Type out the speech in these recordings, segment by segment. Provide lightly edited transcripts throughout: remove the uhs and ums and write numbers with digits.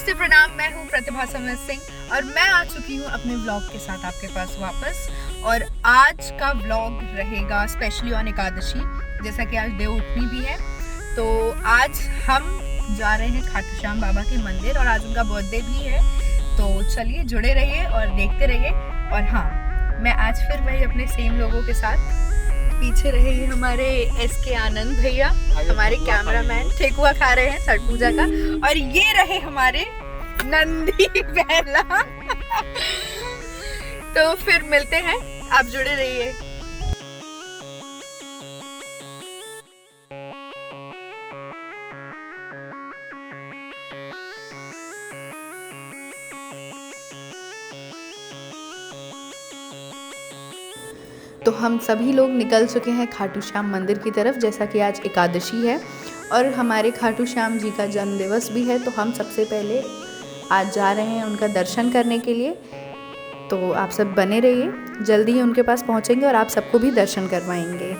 नमस्ते प्रणाम, मैं हूँ प्रतिभा समर सिंह और मैं आ चुकी हूँ अपने व्लॉग के साथ आपके पास वापस। और आज का व्लॉग रहेगा स्पेशली ऑन एकादशी, जैसा कि आज देव उठनी भी है। तो आज हम जा रहे हैं खाटू श्याम बाबा के मंदिर और आज उनका बर्थडे भी है। तो चलिए जुड़े रहिए और देखते रहिए। और हाँ, मैं आज फिर वही अपने सेम लोगों के साथ, पीछे रहे हमारे SK आनंद भैया, हमारे कैमरामैन ठेकुआ खा रहे हैं छठ पूजा का, और ये रहे हमारे नंदी बेला। तो फिर मिलते हैं, आप जुड़े रहिए। तो हम सभी लोग निकल चुके हैं खाटू श्याम मंदिर की तरफ, जैसा कि आज एकादशी है और हमारे खाटू श्याम जी का जन्मदिवस भी है। तो हम सबसे पहले आज जा रहे हैं उनका दर्शन करने के लिए। तो आप सब बने रहिए, जल्दी ही उनके पास पहुंचेंगे और आप सबको भी दर्शन करवाएंगे।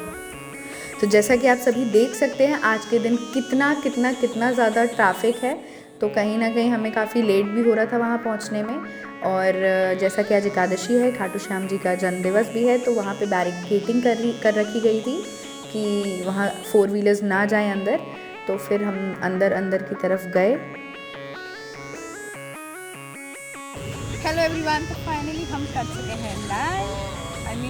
तो जैसा कि आप सभी देख सकते हैं, आज के दिन कितना ज़्यादा ट्रैफिक है। तो कहीं ना कहीं हमें काफ़ी लेट भी हो रहा था वहाँ पहुँचने में। और जैसा कि आज एकादशी है, खाटू श्याम जी का जन्मदिवस भी है, तो वहाँ पे बैरिकेडिंग कर रखी गई थी कि वहाँ 4 व्हीलर्स ना जाएं अंदर। तो फिर हम अंदर की तरफ गए। हेलो एवरीवन, तो फाइनली हम कर चुके हैं लैंड।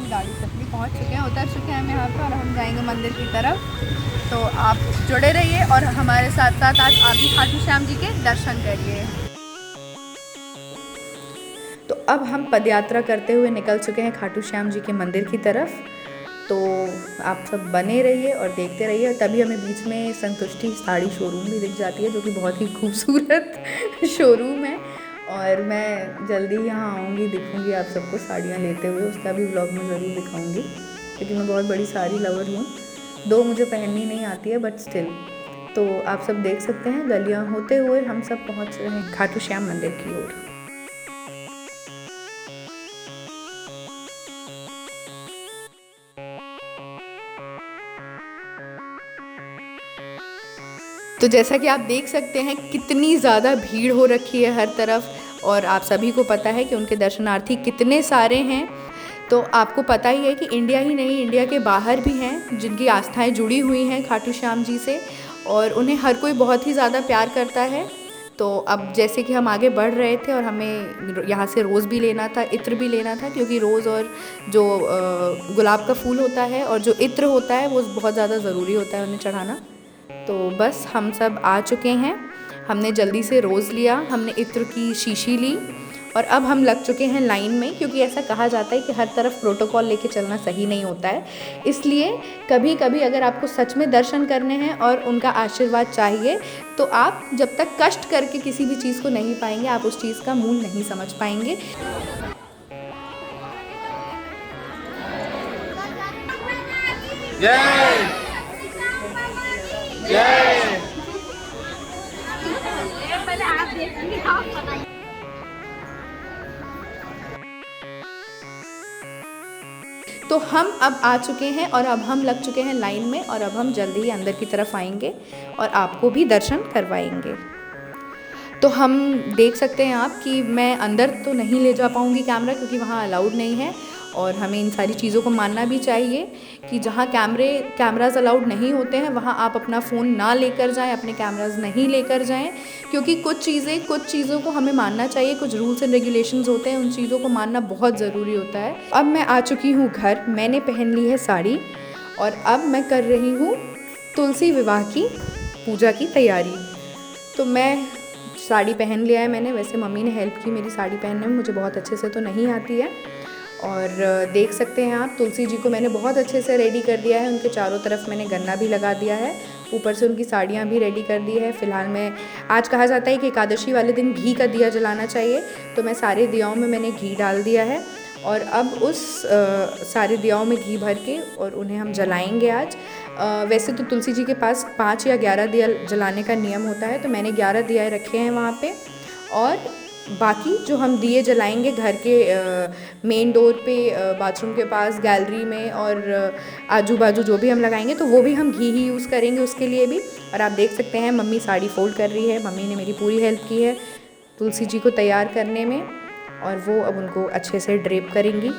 गाड़ी से अपनी पहुँच चुके हैं, उतर चुके हैं हम यहाँ पर और हम जाएंगे मंदिर की तरफ। तो आप जुड़े रहिए और हमारे साथ साथ आज आप भी खाटू श्याम जी के दर्शन करिए। तो अब हम पदयात्रा करते हुए निकल चुके हैं खाटू श्याम जी के मंदिर की तरफ। तो आप सब बने रहिए और देखते रहिए। तभी हमें बीच में संतुष्टि साड़ी शोरूम भी दिख जाती है, जो कि बहुत ही खूबसूरत शोरूम है। और मैं जल्दी यहाँ आऊँगी, दिखूँगी आप सबको साड़ियाँ लेते हुए, उसका भी व्लॉग में ज़रूर दिखाऊँगी, क्योंकि मैं बहुत बड़ी साड़ी लवर हूँ। 2 मुझे पहननी नहीं आती है, बट स्टिल। तो आप सब देख सकते हैं, गलियाँ होते हुए हम सब पहुँच रहे हैं खाटू श्याम मंदिर की ओर। तो जैसा कि आप देख सकते हैं, कितनी ज़्यादा भीड़ हो रखी है हर तरफ, और आप सभी को पता है कि उनके दर्शनार्थी कितने सारे हैं। तो आपको पता ही है कि इंडिया ही नहीं, इंडिया के बाहर भी हैं जिनकी आस्थाएं जुड़ी हुई हैं खाटू श्याम जी से, और उन्हें हर कोई बहुत ही ज़्यादा प्यार करता है। तो अब जैसे कि हम आगे बढ़ रहे थे और हमें यहाँ से रोज़ भी लेना था, इत्र भी लेना था, क्योंकि रोज़ और जो गुलाब का फूल होता है और जो इत्र होता है वो बहुत ज़्यादा ज़रूरी होता है उन्हें चढ़ाना। तो बस हम सब आ चुके हैं, हमने जल्दी से रोज़ लिया, हमने इत्र की शीशी ली और अब हम लग चुके हैं लाइन में, क्योंकि ऐसा कहा जाता है कि हर तरफ प्रोटोकॉल लेके चलना सही नहीं होता है। इसलिए कभी कभी अगर आपको सच में दर्शन करने हैं और उनका आशीर्वाद चाहिए, तो आप जब तक कष्ट करके किसी भी चीज़ को नहीं पाएंगे, आप उस चीज़ का मूल नहीं समझ पाएंगे। जय जय। तो हम अब आ चुके हैं और अब हम लग चुके हैं लाइन में, और अब हम जल्दी ही अंदर की तरफ आएंगे और आपको भी दर्शन करवाएंगे। तो हम देख सकते हैं आप कि मैं अंदर तो नहीं ले जा पाऊंगी कैमरा, क्योंकि वहाँ अलाउड नहीं है। और हमें इन सारी चीज़ों को मानना भी चाहिए कि जहाँ कैमराज अलाउड नहीं होते हैं, वहाँ आप अपना फ़ोन ना लेकर जाएं, अपने कैमराज नहीं लेकर जाएं, क्योंकि कुछ चीज़ों को हमें मानना चाहिए। कुछ रूल्स एंड रेगुलेशंस होते हैं, उन चीज़ों को मानना बहुत ज़रूरी होता है। अब मैं आ चुकी हूँ घर, मैंने पहन ली है साड़ी और अब मैं कर रही हूँ तुलसी विवाह की पूजा की तैयारी। तो मैं साड़ी पहन लिया है मैंने, वैसे मम्मी ने हेल्प की मेरी साड़ी पहनने में, मुझे बहुत अच्छे से तो नहीं आती है। और देख सकते हैं आप, तुलसी जी को मैंने बहुत अच्छे से रेडी कर दिया है, उनके चारों तरफ मैंने गन्ना भी लगा दिया है, ऊपर से उनकी साड़ियाँ भी रेडी कर दी है। फ़िलहाल मैं, आज कहा जाता है कि एकादशी वाले दिन घी का दिया जलाना चाहिए, तो मैं सारे दियाओं में मैंने घी डाल दिया है और अब उस सारे दियाओं में घी भर के और उन्हें हम जलाएंगे आज। वैसे तो तुलसी जी के पास 5 या 11 दिया जलाने का नियम होता है, तो मैंने 11 दिया रखे हैं वहाँ पे। और बाकी जो हम दिए जलाएंगे घर के मेन डोर पे, बाथरूम के पास, गैलरी में और आजू बाजू जो भी हम लगाएंगे, तो वो भी हम घी ही यूज़ करेंगे उसके लिए भी। और आप देख सकते हैं मम्मी साड़ी फोल्ड कर रही है, मम्मी ने मेरी पूरी हेल्प की है। तुलसी जी को तैयार करने में, और वो अब उनको अच्छे से ड्रेप करेंगी।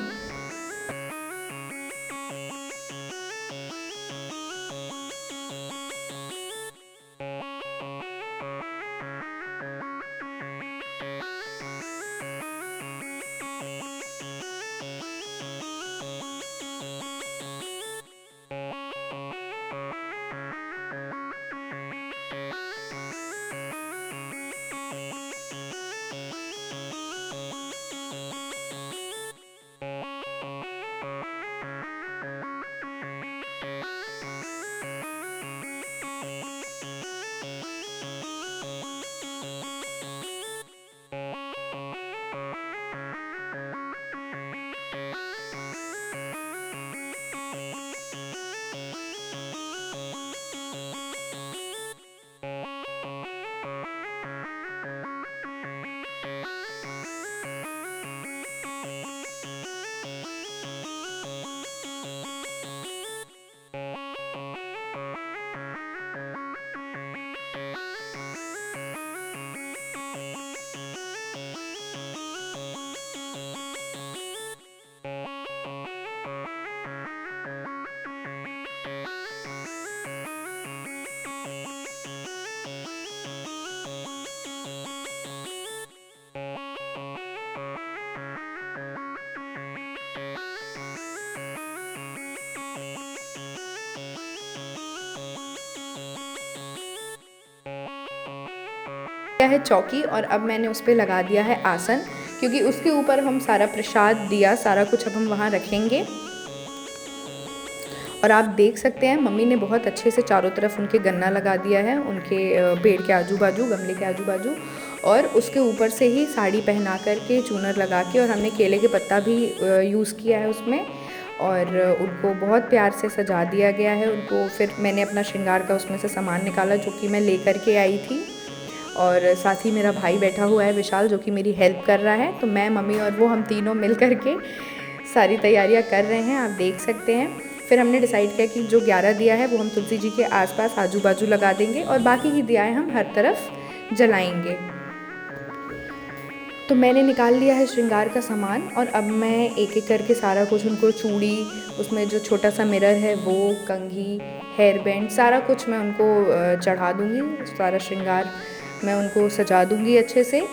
है चौकी, और अब मैंने उस पर लगा दिया है आसन, क्योंकि उसके ऊपर हम सारा प्रसाद दिया सारा कुछ अब हम वहाँ रखेंगे। और आप देख सकते हैं मम्मी ने बहुत अच्छे से चारों तरफ उनके गन्ना लगा दिया है, उनके पेड़ के आजू बाजू, गमले के आजू बाजू, और उसके ऊपर से ही साड़ी पहना करके चूनर लगा के, और हमने केले के पत्ता भी यूज़ किया है उसमें, और उनको बहुत प्यार से सजा दिया गया है उनको। फिर मैंने अपना श्रृंगार का उसमें से सामान निकाला जो कि मैं लेकर के आई थी, और साथ ही मेरा भाई बैठा हुआ है विशाल, जो कि मेरी हेल्प कर रहा है। तो मैं, मम्मी और वो, हम तीनों मिल कर के सारी तैयारियां कर रहे हैं, आप देख सकते हैं। फिर हमने डिसाइड किया कि जो 11 दिया है वो हम तुलसी जी के आसपास आजू बाजू लगा देंगे, और बाकी की दियाएं हम हर तरफ जलाएंगे। तो मैंने निकाल लिया है श्रृंगार का सामान, और अब मैं एक एक करके सारा कुछ उनको, चूड़ी, उसमें जो छोटा सा मिरर है वो, कंघी, हेयर बैंड, सारा कुछ मैं उनको चढ़ा दूँगी। सारा श्रृंगार मैं उनको सजा दूँगी अच्छे से।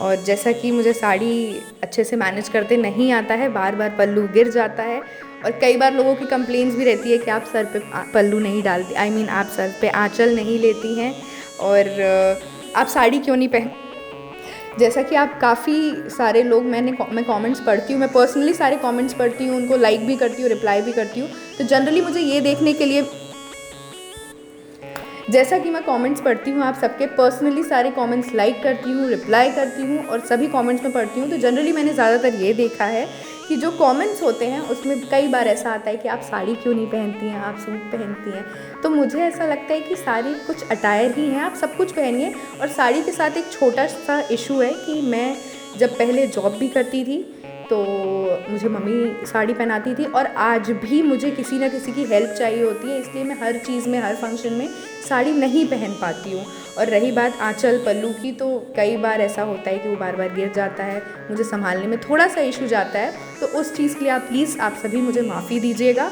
और जैसा कि मुझे साड़ी अच्छे से मैनेज करते नहीं आता है, बार बार पल्लू गिर जाता है और कई बार लोगों की कंप्लेंट्स भी रहती है कि आप सर पे पल्लू नहीं डालती, आप सर पे आंचल नहीं लेती हैं और आप साड़ी क्यों नहीं पहन। जैसा कि आप काफ़ी सारे लोग मैं कमेंट्स पढ़ती हूँ, मैं पर्सनली सारे कमेंट्स पढ़ती हूँ, उनको लाइक भी करती हूँ, रिप्लाई भी करती हूँ। तो जनरली मुझे ये देखने के लिए, जैसा कि मैं कमेंट्स पढ़ती हूँ, आप सबके पर्सनली सारे कमेंट्स लाइक करती हूँ, रिप्लाई करती हूँ और सभी कमेंट्स में पढ़ती हूँ, तो जनरली मैंने ज़्यादातर ये देखा है कि जो कमेंट्स होते हैं उसमें कई बार ऐसा आता है कि आप साड़ी क्यों नहीं पहनती हैं, आप सूट पहनती हैं। तो मुझे ऐसा लगता है कि साड़ी कुछ अटायर ही है, आप सब कुछ पहनिए। और साड़ी के साथ एक छोटा सा इशू है कि मैं जब पहले जॉब भी करती थी तो मुझे मम्मी साड़ी पहनाती थी और आज भी मुझे किसी ना किसी की हेल्प चाहिए होती है, इसलिए मैं हर चीज़ में, हर फंक्शन में साड़ी नहीं पहन पाती हूँ। और रही बात आंचल पल्लू की, तो कई बार ऐसा होता है कि वो बार बार गिर जाता है, मुझे संभालने में थोड़ा सा इशू जाता है, तो उस चीज़ के लिए आप प्लीज़ आप सभी मुझे माफ़ी दीजिएगा।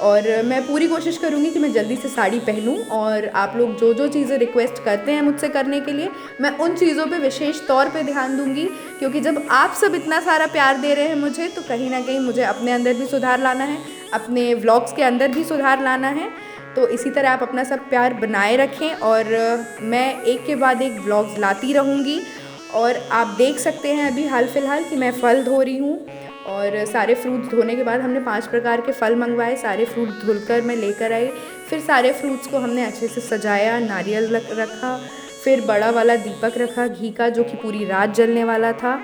और मैं पूरी कोशिश करूँगी कि मैं जल्दी से साड़ी पहनूँ और आप लोग जो जो चीज़ें रिक्वेस्ट करते हैं मुझसे करने के लिए, मैं उन चीज़ों पे विशेष तौर पे ध्यान दूँगी, क्योंकि जब आप सब इतना सारा प्यार दे रहे हैं मुझे, तो कहीं ना कहीं मुझे अपने अंदर भी सुधार लाना है, अपने व्लॉग्स के अंदर भी सुधार लाना है। तो इसी तरह आप अपना सब प्यार बनाए रखें और मैं एक के बाद एक व्लॉग्स लाती रहूँगी। और आप देख सकते हैं अभी हाल फिलहाल कि मैं फ़ल धो रही हूँ और सारे फ्रूट्स धोने के बाद हमने 5 प्रकार के फ़ल मंगवाए, सारे फ्रूट धुलकर मैं लेकर आई। फिर सारे फ्रूट्स को हमने अच्छे से सजाया, नारियल रखा, फिर बड़ा वाला दीपक रखा घी का, जो कि पूरी रात जलने वाला था।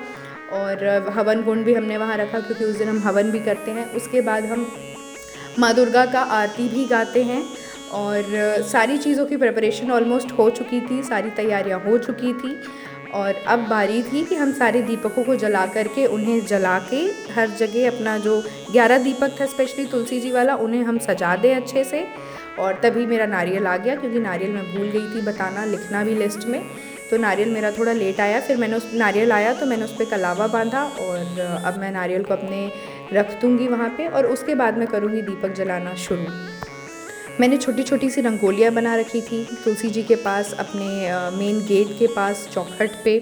और हवन कुंड भी हमने वहाँ रखा क्योंकि उस दिन हम हवन भी करते हैं। उसके बाद हम माँ दुर्गा का आरती भी गाते हैं और सारी चीज़ों की प्रिपरेशन ऑलमोस्ट हो चुकी थी, सारी तैयारियाँ हो चुकी थी और अब बारी थी कि हम सारे दीपकों को जला करके, उन्हें जला के हर जगह अपना जो 11 दीपक था स्पेशली तुलसी जी वाला, उन्हें हम सजा दें अच्छे से। और तभी मेरा नारियल आ गया, क्योंकि नारियल मैं भूल गई थी बताना, लिखना भी लिस्ट में, तो नारियल मेरा थोड़ा लेट आया। फिर मैंने उस नारियल आया तो मैंने उस पर कलावा बांधा और अब मैं नारियल को अपने रख दूँगी वहाँ पे और उसके बाद मैं करूँगी दीपक जलाना शुरू। मैंने छोटी छोटी सी रंगोलियाँ बना रखी थी तुलसी जी के पास, अपने मेन गेट के पास चौखट पे,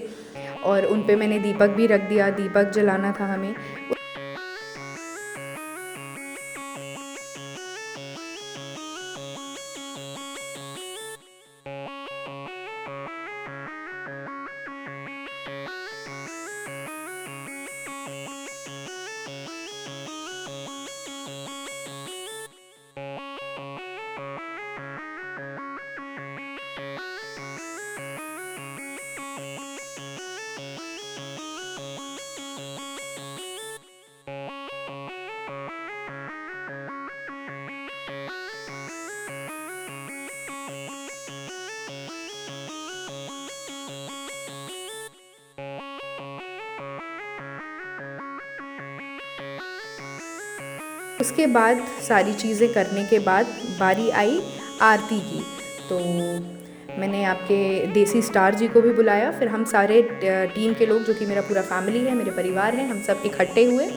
और उन पे मैंने दीपक भी रख दिया, दीपक जलाना था हमें। उसके बाद सारी चीज़ें करने के बाद बारी आई आरती की, तो मैंने आपके देसी स्टार जी को भी बुलाया। फिर हम सारे टीम के लोग, जो कि मेरा पूरा फैमिली है, मेरे परिवार है, हम सब इकट्ठे हुए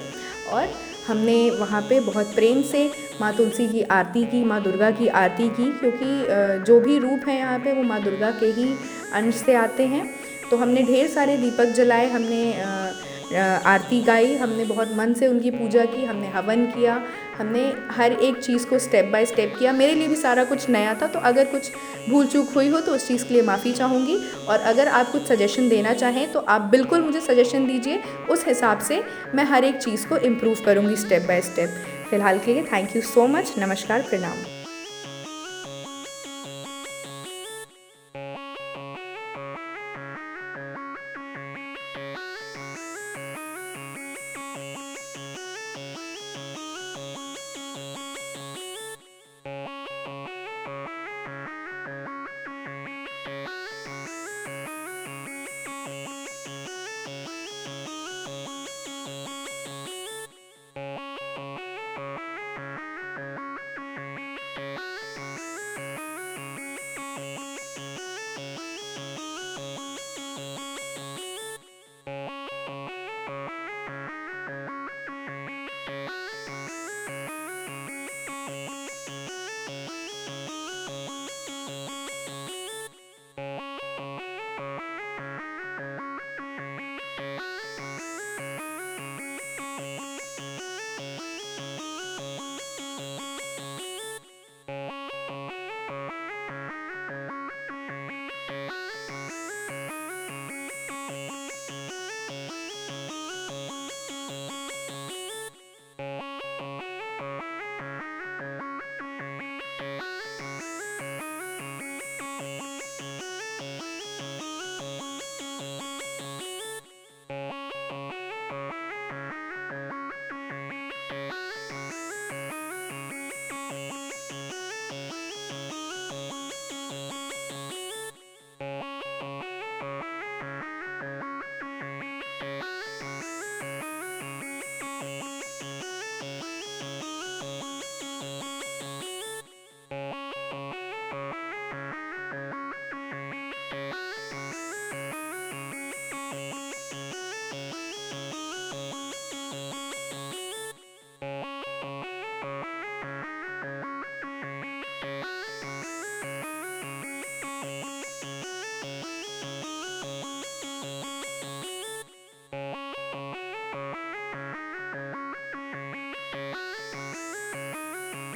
और हमने वहाँ पे बहुत प्रेम से माँ तुलसी की आरती की, माँ दुर्गा की आरती की, क्योंकि जो भी रूप हैं यहाँ पे वो माँ दुर्गा के ही अंश से आते हैं। तो हमने ढेर सारे दीपक जलाए, हमने आरती गाई, हमने बहुत मन से उनकी पूजा की, हमने हवन किया, हमने हर एक चीज़ को स्टेप बाय स्टेप किया। मेरे लिए भी सारा कुछ नया था, तो अगर कुछ भूल चूक हुई हो तो उस चीज़ के लिए माफ़ी चाहूँगी। और अगर आप कुछ सजेशन देना चाहें तो आप बिल्कुल मुझे सजेशन दीजिए, उस हिसाब से मैं हर एक चीज़ को इम्प्रूव करूँगी स्टेप बाय स्टेप। फ़िलहाल के लिए थैंक यू सो मच, नमस्कार, प्रणाम।